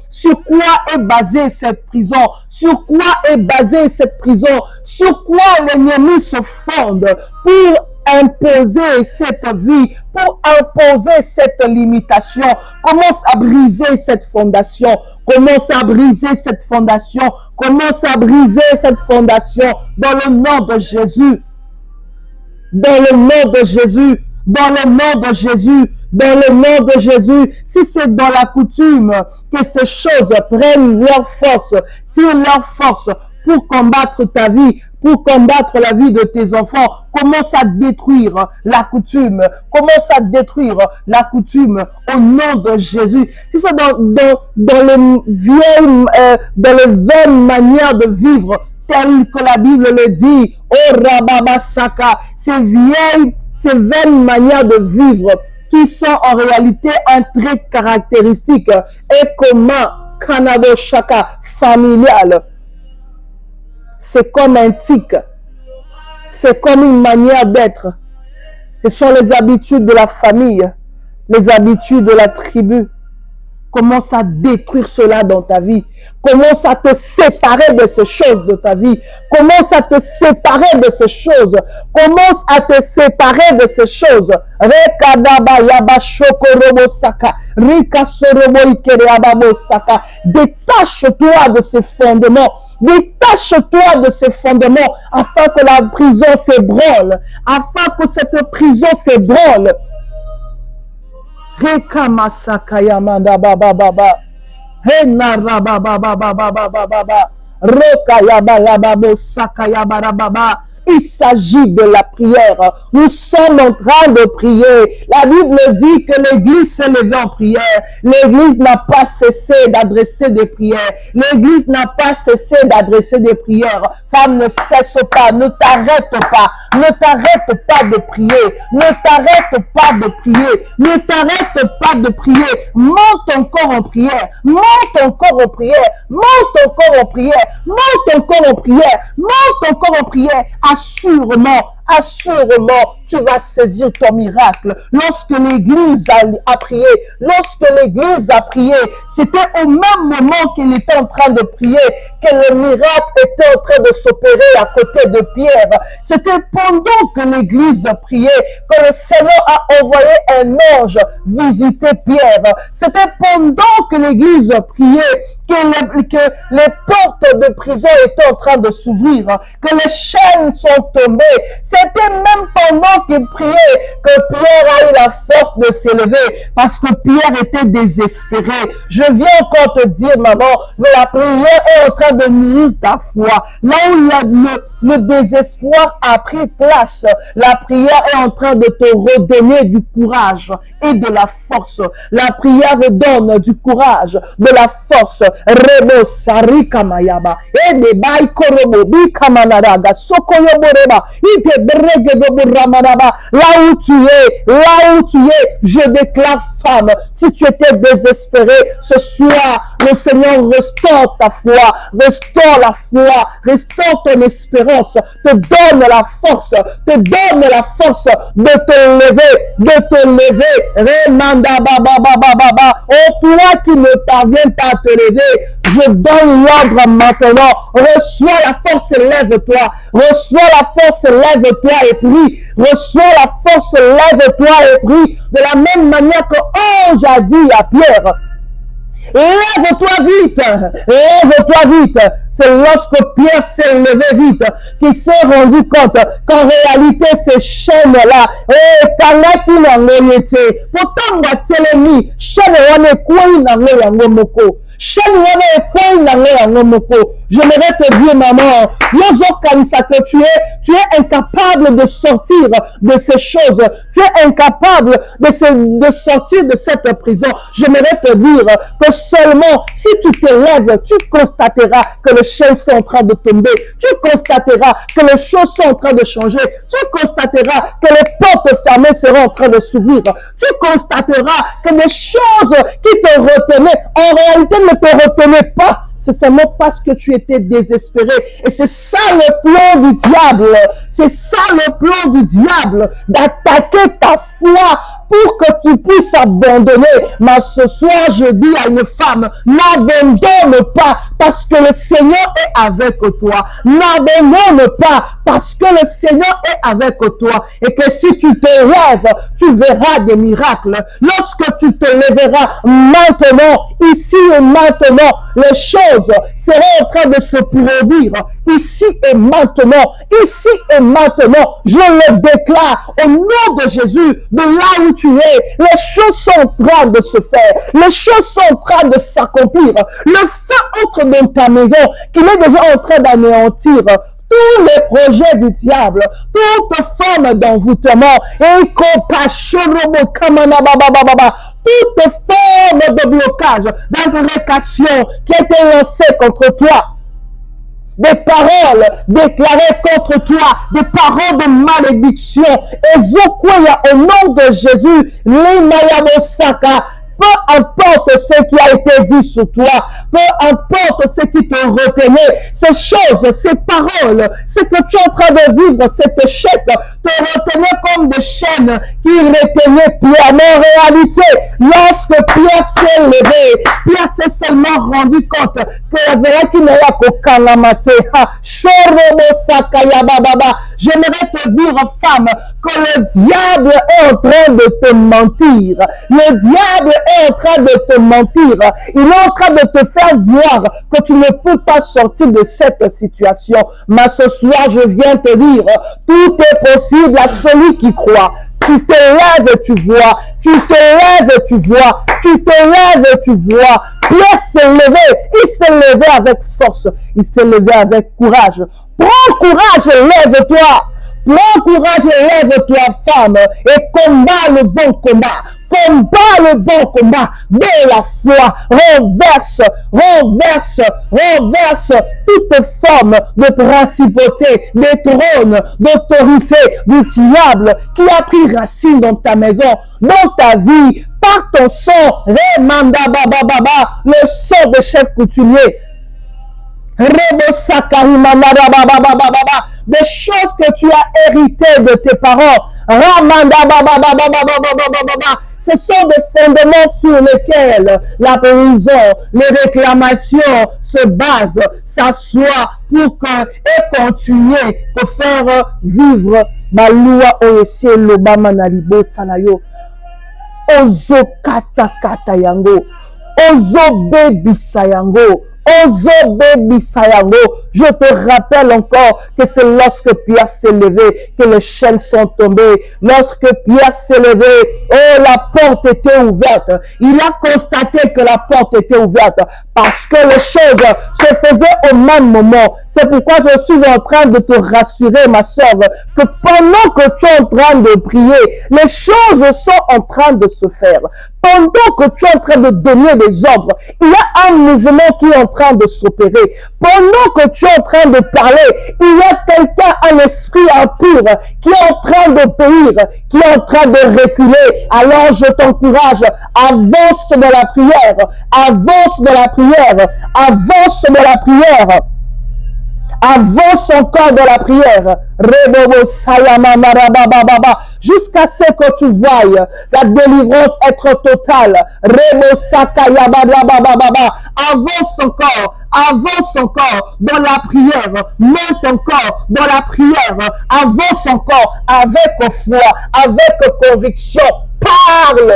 sur quoi est basée cette prison, sur quoi est basée cette prison, sur quoi l'ennemi se fonde pour imposer cette vie, pour imposer cette limitation. Commence à briser cette fondation, commence à briser cette fondation, commence à briser cette fondation dans le nom de Jésus. Dans le nom de Jésus, dans le nom de Jésus, dans le nom de Jésus. Si c'est dans la coutume que ces choses prennent leur force, tirent leur force pour combattre ta vie, pour combattre la vie de tes enfants, commence à détruire la coutume, commence à détruire la coutume au nom de Jésus. Si c'est dans les vaines manières de vivre, tel que la Bible le dit, oh Rababa Saka, ces vaines manières de vivre qui sont en réalité un trait caractéristique et commun, Kanado Shaka, familial. C'est comme un tic, c'est comme une manière d'être. Ce sont les habitudes de la famille, les habitudes de la tribu. Commence à détruire cela dans ta vie. Commence à te séparer de ces choses de ta vie. Commence à te séparer de ces choses. Commence à te séparer de ces choses. Détache-toi de ces fondements. Détache-toi de ces fondements afin que la prison s'ébranle. Afin que cette prison s'ébranle. Rekamasakayamanda baba baba. Henara baba baba baba baba. Rokayaba yababo sakayabara baba. Il s'agit de la prière. Nous sommes en train de prier. La Bible dit que l'Église s'est levée en prière. L'Église n'a pas cessé d'adresser des prières. L'Église n'a pas cessé d'adresser des prières. Femme, ne cesse pas, ne t'arrête pas. Ne t'arrête pas de prier. Ne t'arrête pas de prier. Ne t'arrête pas de prier. Monte encore en prière. Monte encore en prière. Monte encore en prière. Monte encore en prière. Monte encore en prière. Assurément, tu vas saisir ton miracle. Lorsque l'Église a prié, c'était au même moment qu'il était en train de prier que le miracle était en train de s'opérer à côté de Pierre. C'était pendant que l'Église priait que le Seigneur a envoyé un ange visiter Pierre. C'était pendant que l'Église priait que les portes de prison étaient en train de s'ouvrir, que les chaînes sont tombées. C'était même pendant qu'il priait que Pierre a eu la force de s'élever, parce que Pierre était désespéré. Je viens encore te dire, maman, que la prière est en train de nourrir ta foi. Là où le désespoir a pris place, la prière est en train de te redonner du courage et de la force. La prière redonne du courage, de la force. Rebo sarika mayaba ede bai korobo bi kamanaraga sokoyoboreba ite brege doboramanaba. Là où tu es, je déclare, femme, si tu étais désespéré ce soir, le Seigneur restaure ta foi, restaure la foi, restaure ton espérance, te donne la force de te lever, remanda baba baba baba. Oh, toi qui ne parviens pas à te lever, je donne l'ordre maintenant. Reçois la force et lève-toi. Reçois la force et lève-toi et prie. Reçois la force, lève-toi et prie. De la même manière que l'ange a dit à Pierre, lève-toi vite. C'est lorsque Pierre s'est levé vite qu'il s'est rendu compte qu'en réalité ces chaînes-là, pourtant j'aimerais te dire, maman, que tu es incapable de sortir de ces choses. Tu es incapable de sortir de cette prison. J'aimerais te dire que seulement si tu te lèves, tu constateras que les chaînes sont en train de tomber. Tu constateras que les choses sont en train de changer. Tu constateras que les portes fermées seront en train de s'ouvrir. Tu constateras que des choses qui te retenaient, en réalité ne te retenaient pas. C'est seulement parce que tu étais désespéré. Et c'est ça le plan du diable. C'est ça le plan du diable, d'attaquer ta foi pour que tu puisses abandonner. Mais ce soir, je dis à une femme, n'abandonne pas parce que le Seigneur est avec toi. N'abandonne pas parce que le Seigneur est avec toi. Et que si tu te lèves, tu verras des miracles. Lorsque tu te lèveras maintenant, ici et maintenant, les choses seront en train de se produire. Ici et maintenant, je le déclare au nom de Jésus, de là où tu es, les choses sont en train de se faire, les choses sont en train de s'accomplir. Le feu entre dans ta maison, qu'il est déjà en train d'anéantir tous les projets du diable, toute forme d'envoûtement, et toute forme de blocage, d'imprécation qui a été lancée contre toi. Des paroles déclarées contre toi, des paroles de malédiction. Et au nom de Jésus, peu importe ce qui a été dit sur toi, peu importe ce qui te retenait, ces choses, ces paroles, ce que tu es en train de vivre, cet échec, te retenait comme des chaînes qui retenaient Pierre. Mais en réalité, lorsque Pierre s'est levé, Pierre s'est seulement rendu compte que Azeraki n'a qu'au Kalamate. J'aimerais te dire, femme, que le diable est en train de te mentir. Le diable est en train de te mentir. Il est en train de te faire voir que tu ne peux pas sortir de cette situation. Mais ce soir, je viens te dire, tout est possible à celui qui croit. Tu te lèves et tu vois. Tu te lèves et tu vois. Tu te lèves et tu vois. Pierre s'est levé. Il s'est levé avec force. Il s'est levé avec courage. Prends courage et lève-toi. Prends courage et lève-toi, femme, et combat le bon combat. Combat le bon combat de la foi. Renverse toute forme de principauté, de trône, d'autorité du diable qui a pris racine dans ta maison, dans ta vie, par ton sang. Remanda bababa, le sang de chef coutumier. Des choses que tu as héritées de tes parents. Ce sont des fondements sur lesquels la prison, les réclamations se basent, s'assoient pour et continuer pour faire vivre Malua Oyesie Lobama Nalibo Tsanayo. Ozo kata kata yango. Ozo bebisa yango. Ozo baby sayango. Je te rappelle encore que c'est lorsque Pierre s'est levé que les chaînes sont tombées. Lorsque Pierre s'est levé, oh, la porte était ouverte. Il a constaté que la porte était ouverte parce que les choses se faisaient au même moment. C'est pourquoi je suis en train de te rassurer, ma sœur, que pendant que tu es en train de prier, les choses sont en train de se faire. Pendant que tu es en train de donner des ordres, il y a un mouvement qui est en train de s'opérer. Pendant que tu es en train de parler, il y a quelqu'un, un esprit impur, qui est en train d'obéir, qui est en train de reculer. Alors je t'encourage, avance dans la prière, avance dans la prière, avance dans la prière. Avance encore dans la prière. Jusqu'à ce que tu voies la délivrance être totale. Avance encore dans la prière. Monte encore dans la prière. Avance encore avec foi, avec conviction. Parle.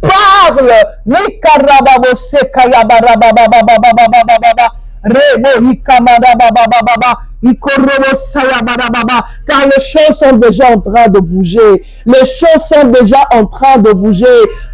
Parle. Car les choses sont déjà en train de bouger. Les choses sont déjà en train de bouger.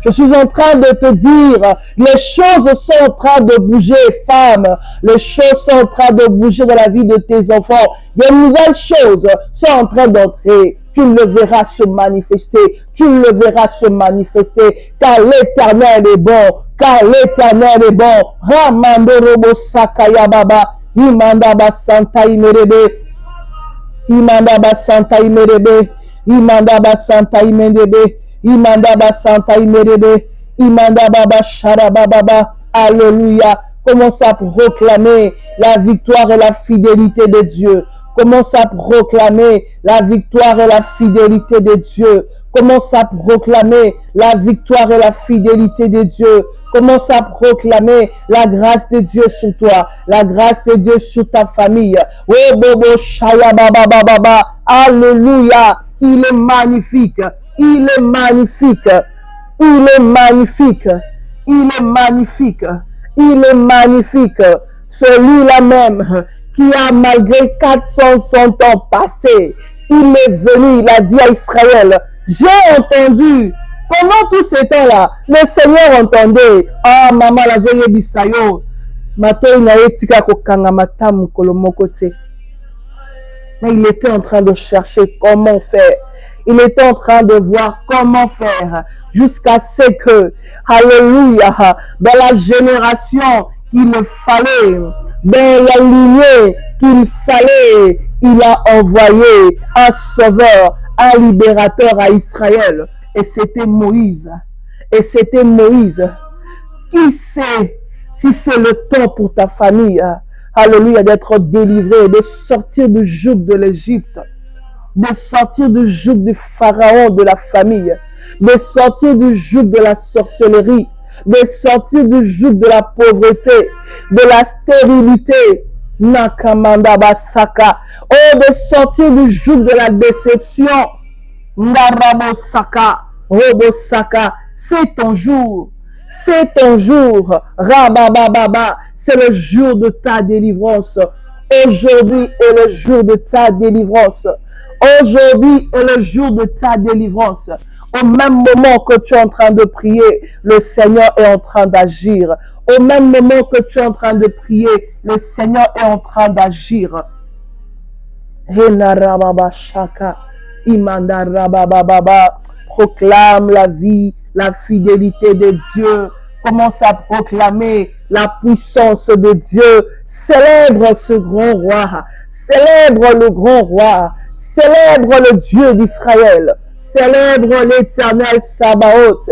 Je suis en train de te dire, les choses sont en train de bouger, femme. Les choses sont en train de bouger dans la vie de tes enfants. Des nouvelles choses sont en train d'entrer. Tu le verras se manifester. Tu le verras se manifester. Car l'Éternel est bon. Car l'Éternel est bon. Ramandorobo Sakaya Baba. Imandaba Santa Imerebe. Imandaba Santa Imerebe. Imandaba Santa Imerebe. Imandaba Santa Imerebe. Imandaba Sharababa. Alléluia. Commence à proclamer la victoire et la fidélité de Dieu. Commence à proclamer la victoire et la fidélité de Dieu. Commence à proclamer la victoire et la fidélité de Dieu. Commence à proclamer la grâce de Dieu sur toi, la grâce de Dieu sur ta famille. Oh, bobo, shaya, baba, baba, baba. Alléluia. Il est magnifique. Il est magnifique. Il est magnifique. Il est magnifique. Il est magnifique. Celui-là même qui a malgré 460 ans passés, il est venu, il a dit à Israël, j'ai entendu. Pendant tout ce temps-là, le Seigneur entendait. Ah, maman, la joie bisayo. Mato ina etika kokanga matamu kolomokote. Mais il était en train de chercher comment faire. Il était en train de voir comment faire jusqu'à ce que, alléluia, dans la génération qu'il fallait, dans la lignée qu'il fallait, il a envoyé un sauveur, un libérateur à Israël. Et c'était Moïse. Et c'était Moïse. Qui sait si c'est le temps pour ta famille, alléluia, d'être délivré, de sortir du joug de l'Égypte, de sortir du joug du pharaon de la famille, de sortir du joug de la sorcellerie, de sortir du joug de la pauvreté, de la stérilité, Nakamanda Basaka, oh, de sortir du joug de la déception, Narabosaka, Robosaka, c'est ton jour. C'est ton jour, Rabababa, c'est le jour de ta délivrance. Aujourd'hui est le jour de ta délivrance. Aujourd'hui est le jour de ta délivrance. Au même moment que tu es en train de prier, le Seigneur est en train d'agir. Au même moment que tu es en train de prier, le Seigneur est en train d'agir. Proclame la vie, la fidélité de Dieu. Commence à proclamer la puissance de Dieu. Célèbre ce grand roi. Célèbre le grand roi. Célèbre le Dieu d'Israël. Célèbre l'Éternel Sabaoth.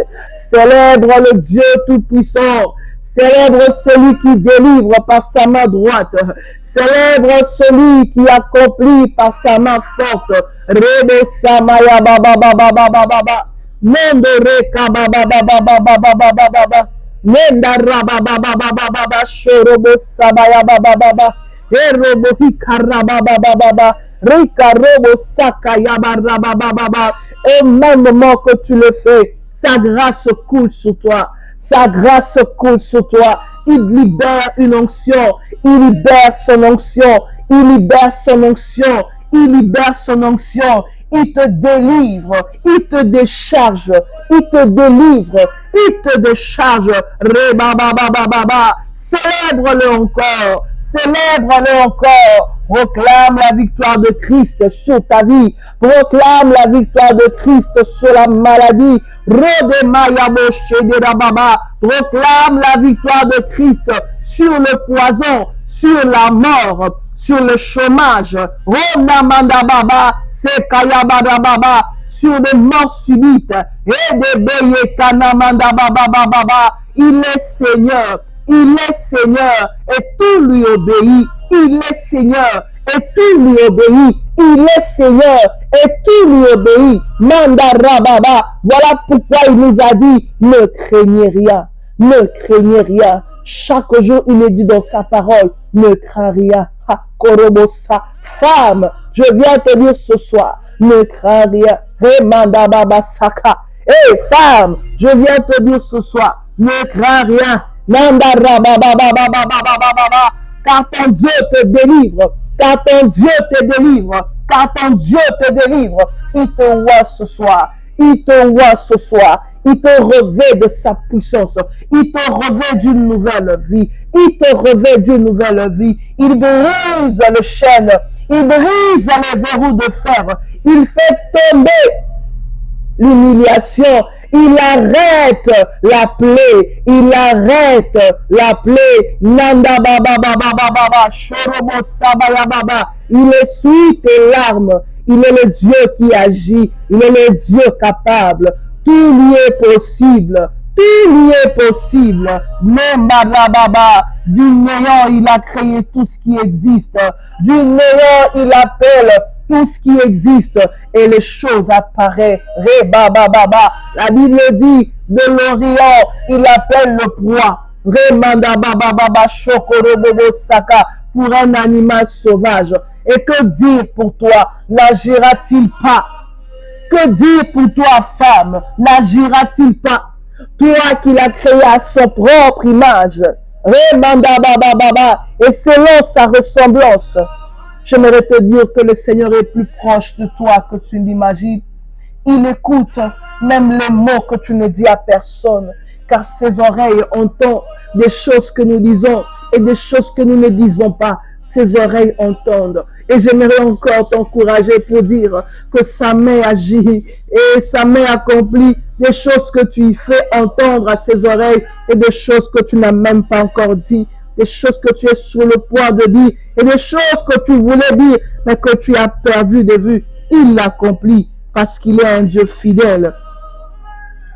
Célèbre le Dieu Tout-Puissant. Célèbre celui qui délivre par sa main droite. Célèbre celui qui accomplit par sa main forte. Rebe Samaya Baba Baba Baba Baba. Nendere Kaba Baba Baba Baba Baba Baba. Nendara Baba Baba Baba Shorobo Sabaya Baba Baba. Erobo Hikara Baba Baba. Rika Robo Sakaya Baba Baba. Au même moment que tu le fais, sa grâce coule sur toi. Sa grâce coule sur toi. Il libère une onction. Il libère son onction. Il libère son onction. Il libère son onction. Il te délivre. Il te décharge. Il te délivre. Il te décharge. Rebababababa. Célèbre-le encore. Célèbre-le encore. Proclame la victoire de Christ sur ta vie. Proclame la victoire de Christ sur la maladie. Proclame la victoire de Christ sur le poison, sur la mort, sur le chômage. Sur les morts subites. Il est Seigneur. Il est Seigneur et tout lui obéit. Il est Seigneur et tout lui obéit. Il est Seigneur et tout lui obéit. Mandarababa. Voilà pourquoi il nous a dit, ne craignez rien. Ne craignez rien. Chaque jour, il est dit dans sa parole, ne crains rien. Korobosa. Femme, je viens te dire ce soir, ne crains rien. Mandababa Saka. Hé, femme, je viens te dire ce soir, ne crains rien. Car ton Dieu te délivre, car ton Dieu te délivre, car ton Dieu te délivre. Il te voit ce soir, il te voit ce soir, il te revêt de sa puissance, il te revêt d'une nouvelle vie, il te revêt d'une nouvelle vie. Il brise les chaînes, il brise les verrous de fer, il fait tomber l'humiliation, il arrête la plaie, il arrête la plaie. Nanda baba baba baba shorobo sabaya baba. Il essuie tes larmes. Il est le Dieu qui agit. Il est le Dieu capable. Tout lui est possible. Tout lui est possible. Nembada baba. Du néant, il a créé tout ce qui existe. Du néant, il appelle tout ce qui existe et les choses apparaissent. Reba baba. La Bible dit de l'Orient, il appelle le proie. Remanda baba baba shokorobobo saka pour un animal sauvage. Et que dire pour toi? N'agira-t-il pas? Que dire pour toi, femme? N'agira-t-il pas? Toi qui l'as créé à son propre image. Remanda baba baba. Et selon sa ressemblance. J'aimerais te dire que le Seigneur est plus proche de toi que tu l'imagines. Il écoute même les mots que tu ne dis à personne, car ses oreilles entendent des choses que nous disons et des choses que nous ne disons pas. Ses oreilles entendent. Et j'aimerais encore t'encourager pour dire que sa main agit et sa main accomplit des choses que tu fais entendre à ses oreilles et des choses que tu n'as même pas encore dit. Des choses que tu es sur le point de dire et des choses que tu voulais dire mais que tu as perdu de vue. Il l'accomplit parce qu'il est un Dieu fidèle.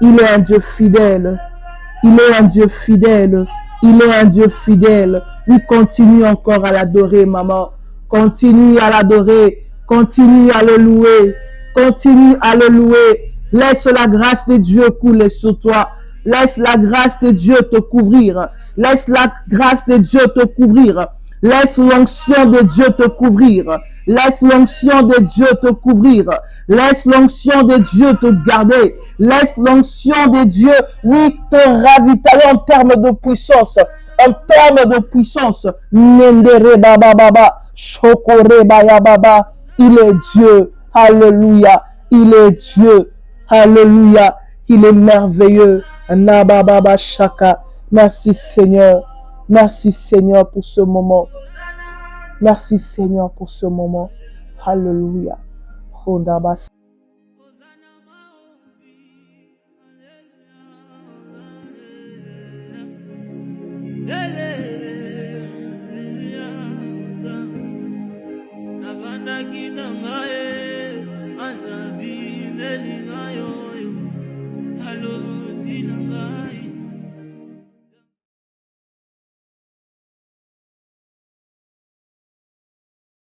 Il est un Dieu fidèle. Il est un Dieu fidèle. Il est un Dieu fidèle. Oui, continue encore à l'adorer, maman. Continue à l'adorer. Continue à le louer. Continue à le louer. Laisse la grâce de Dieu couler sur toi. Laisse la grâce de Dieu te couvrir. Laisse la grâce de Dieu te couvrir. Laisse l'onction de Dieu te couvrir. Laisse l'onction de Dieu te couvrir. Laisse l'onction de Dieu te garder. Laisse l'onction de Dieu, oui, te ravitailler en termes de puissance. En termes de puissance. Nendere baba baba. Shokore baya baba. Il est Dieu. Alléluia. Il est Dieu. Alléluia. Il est merveilleux. Nababa Shaka. Merci Seigneur. Merci Seigneur pour ce moment. Merci Seigneur pour ce moment. Alléluia. Hondabas. Navanda kinangae, asabi melingayo.